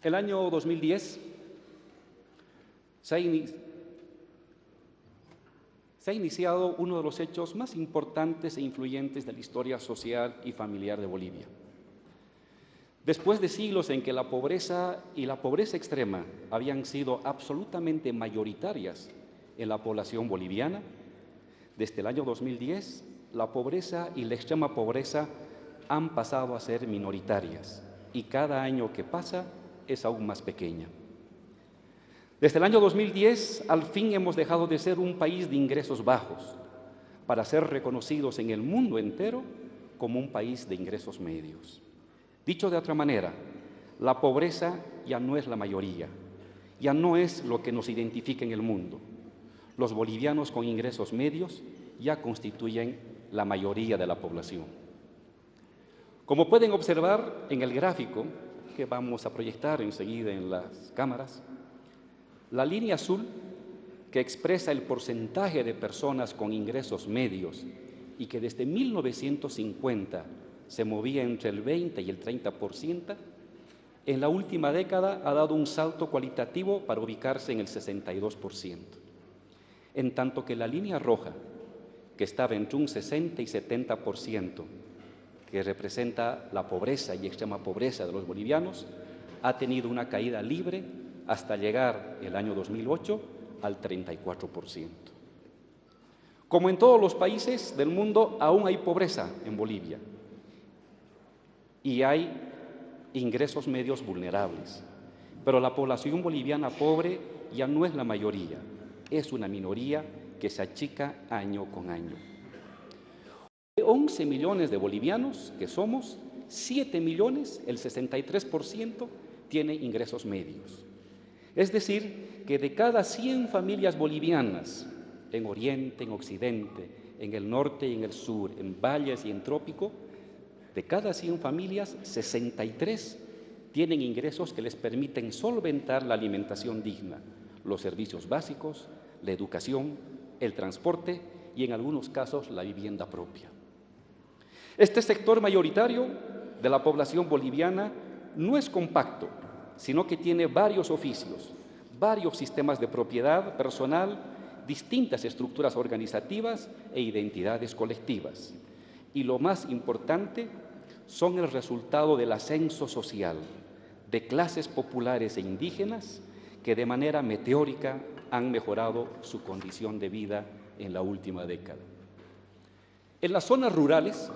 El año 2010 se ha iniciado uno de los hechos más importantes e influyentes de la historia social y familiar de Bolivia. Después de siglos en que la pobreza y la pobreza extrema habían sido absolutamente mayoritarias en la población boliviana, desde el año 2010 la pobreza y la extrema pobreza han pasado a ser minoritarias y cada año que pasa es aún más pequeña. Desde el año 2010, al fin hemos dejado de ser un país de ingresos bajos para ser reconocidos en el mundo entero como un país de ingresos medios. Dicho de otra manera, la pobreza ya no es la mayoría, ya no es lo que nos identifica en el mundo. Los bolivianos con ingresos medios ya constituyen la mayoría de la población. Como pueden observar en el gráfico que vamos a proyectar enseguida en las cámaras, la línea azul, que expresa el porcentaje de personas con ingresos medios y que desde 1950 se movía entre el 20 y el 30%, en la última década ha dado un salto cualitativo para ubicarse en el 62%. En tanto que la línea roja, que estaba entre un 60 y 70%, que representa la pobreza y extrema pobreza de los bolivianos, ha tenido una caída libre hasta llegar el año 2008 al 34%. Como en todos los países del mundo, aún hay pobreza en Bolivia y hay ingresos medios vulnerables, pero la población boliviana pobre ya no es la mayoría, es una minoría que se achica año con año. De 11 millones de bolivianos que somos, 7 millones, el 63%, tiene ingresos medios. Es decir, que de cada 100 familias bolivianas, en Oriente, en Occidente, en el norte y en el sur, en valles y en trópico, de cada 100 familias, 63 tienen ingresos que les permiten solventar la alimentación digna, los servicios básicos, la educación, el transporte y en algunos casos la vivienda propia. Este sector mayoritario de la población boliviana no es compacto, sino que tiene varios oficios, varios sistemas de propiedad personal, distintas estructuras organizativas e identidades colectivas. Y lo más importante, son el resultado del ascenso social de clases populares e indígenas que de manera meteórica han mejorado su condición de vida en la última década. En las zonas rurales,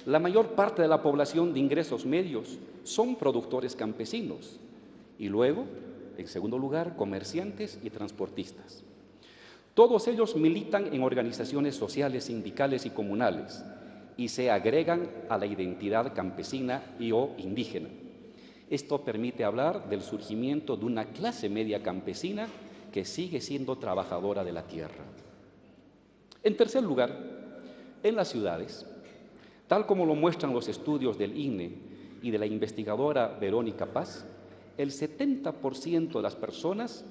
la mayor parte de la población de ingresos medios son productores campesinos y luego, en segundo lugar, comerciantes y transportistas. Todos ellos militan en organizaciones sociales, sindicales y comunales y se agregan a la identidad campesina y o indígena. Esto permite hablar del surgimiento de una clase media campesina que sigue siendo trabajadora de la tierra. En tercer lugar, en las ciudades, tal como lo muestran los estudios del INE y de la investigadora Verónica Paz, el 70% de las personas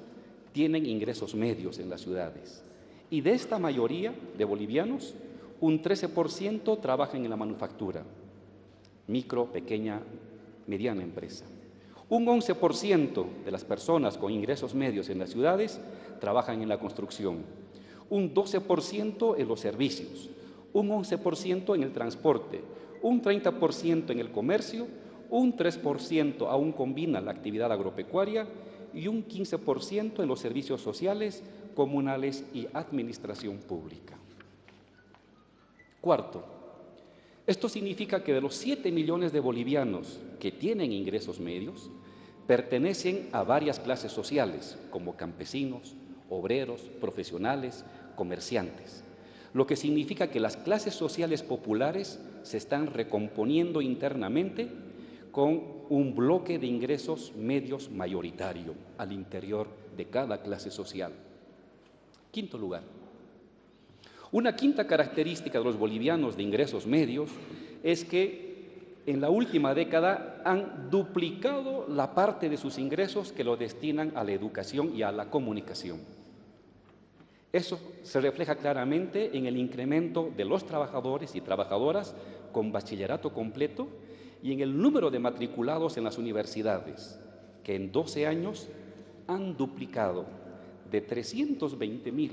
tienen ingresos medios en las ciudades y de esta mayoría de bolivianos, un 13% trabaja en la manufactura, micro, pequeña, mediana empresa. Un 11% de las personas con ingresos medios en las ciudades trabajan en la construcción, un 12% en los servicios, un 11% en el transporte, un 30% en el comercio, un 3% aún combina la actividad agropecuaria y un 15% en los servicios sociales, comunales y administración pública. Cuarto, esto significa que de los 7 millones de bolivianos que tienen ingresos medios, pertenecen a varias clases sociales, como campesinos, obreros, profesionales, comerciantes, lo que significa que las clases sociales populares se están recomponiendo internamente con un bloque de ingresos medios mayoritario al interior de cada clase social. Quinto lugar, una quinta característica de los bolivianos de ingresos medios es que en la última década han duplicado la parte de sus ingresos que lo destinan a la educación y a la comunicación. Eso se refleja claramente en el incremento de los trabajadores y trabajadoras con bachillerato completo y en el número de matriculados en las universidades, que en 12 años han duplicado de 320.000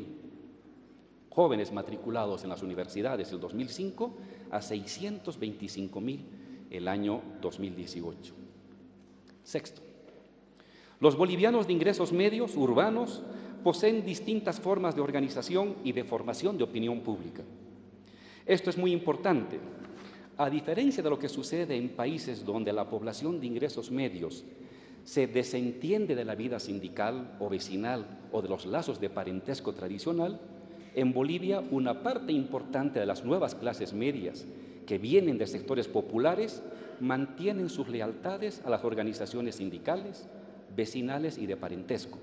jóvenes matriculados en las universidades el 2005 a 625.000 el año 2018. Sexto, los bolivianos de ingresos medios urbanos poseen distintas formas de organización y de formación de opinión pública. Esto es muy importante. A diferencia de lo que sucede en países donde la población de ingresos medios se desentiende de la vida sindical o vecinal o de los lazos de parentesco tradicional, en Bolivia una parte importante de las nuevas clases medias que vienen de sectores populares mantienen sus lealtades a las organizaciones sindicales, vecinales y de parentesco,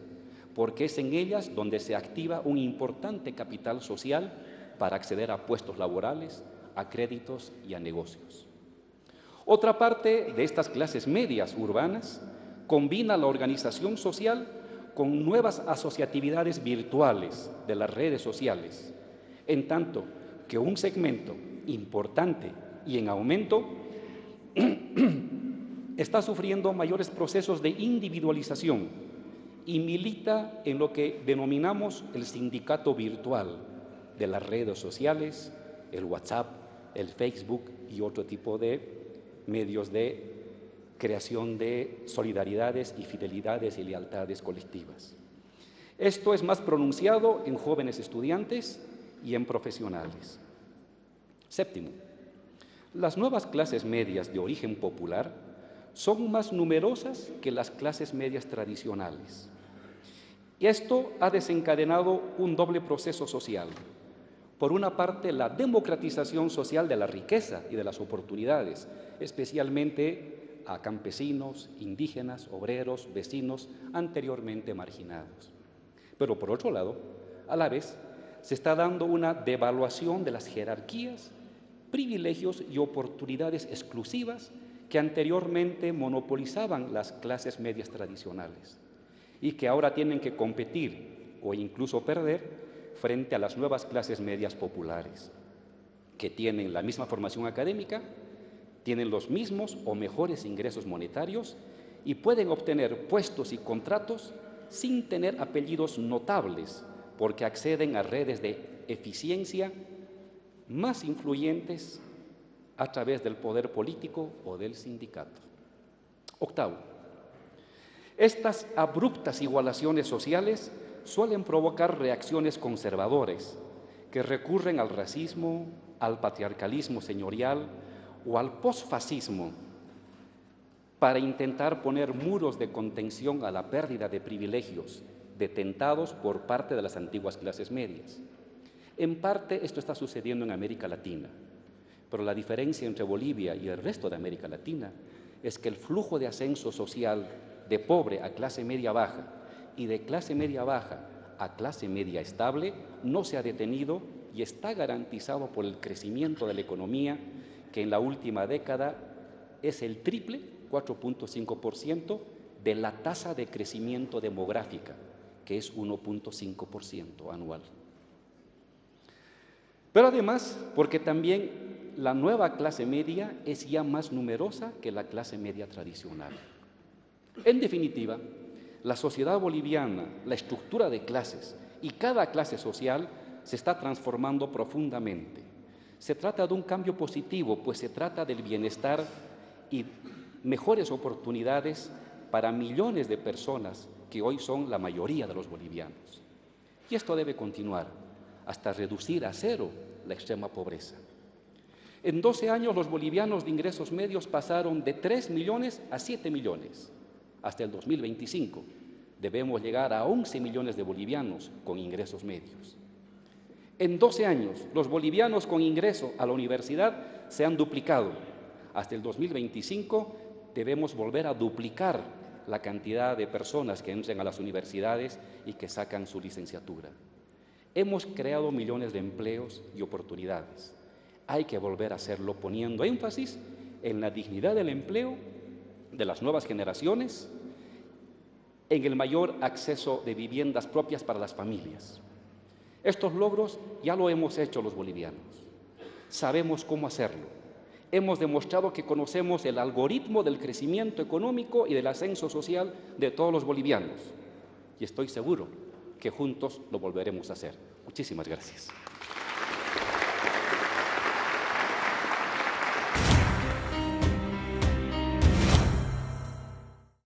porque es en ellas donde se activa un importante capital social para acceder a puestos laborales, a créditos y a negocios. Otra parte de estas clases medias urbanas combina la organización social con nuevas asociatividades virtuales de las redes sociales, en tanto que un segmento importante y en aumento está sufriendo mayores procesos de individualización y milita en lo que denominamos el sindicato virtual de las redes sociales, el WhatsApp, el Facebook y otro tipo de medios de creación de solidaridades y fidelidades y lealtades colectivas. Esto es más pronunciado en jóvenes estudiantes y en profesionales. Séptimo, las nuevas clases medias de origen popular son más numerosas que las clases medias tradicionales. Y esto ha desencadenado un doble proceso social. Por una parte, la democratización social de la riqueza y de las oportunidades, especialmente a campesinos, indígenas, obreros, vecinos anteriormente marginados. Pero por otro lado, a la vez, se está dando una devaluación de las jerarquías, privilegios y oportunidades exclusivas que anteriormente monopolizaban las clases medias tradicionales y que ahora tienen que competir o incluso perder frente a las nuevas clases medias populares, que tienen la misma formación académica, tienen los mismos o mejores ingresos monetarios y pueden obtener puestos y contratos sin tener apellidos notables, porque acceden a redes de eficiencia más influyentes a través del poder político o del sindicato. Octavo, estas abruptas igualaciones sociales suelen provocar reacciones conservadoras que recurren al racismo, al patriarcalismo señorial o al posfascismo para intentar poner muros de contención a la pérdida de privilegios detentados por parte de las antiguas clases medias. En parte esto está sucediendo en América Latina, pero la diferencia entre Bolivia y el resto de América Latina es que el flujo de ascenso social de pobre a clase media baja y de clase media baja a clase media estable no se ha detenido y está garantizado por el crecimiento de la economía, que en la última década es el triple, 4.5%, de la tasa de crecimiento demográfica, que es 1.5% anual. Pero además, porque también la nueva clase media es ya más numerosa que la clase media tradicional. En definitiva, la sociedad boliviana, la estructura de clases y cada clase social se está transformando profundamente. Se trata de un cambio positivo, pues se trata del bienestar y mejores oportunidades para millones de personas que hoy son la mayoría de los bolivianos. Y esto debe continuar hasta reducir a cero la extrema pobreza. En 12 años los bolivianos de ingresos medios pasaron de 3 millones a 7 millones. Hasta el 2025 debemos llegar a 11 millones de bolivianos con ingresos medios. En 12 años, los bolivianos con ingreso a la universidad se han duplicado. Hasta el 2025 debemos volver a duplicar la cantidad de personas que entran a las universidades y que sacan su licenciatura. Hemos creado millones de empleos y oportunidades. Hay que volver a hacerlo poniendo énfasis en la dignidad del empleo de las nuevas generaciones, en el mayor acceso de viviendas propias para las familias. Estos logros ya lo hemos hecho los bolivianos. Sabemos cómo hacerlo. Hemos demostrado que conocemos el algoritmo del crecimiento económico y del ascenso social de todos los bolivianos. Y estoy seguro que juntos lo volveremos a hacer. Muchísimas gracias.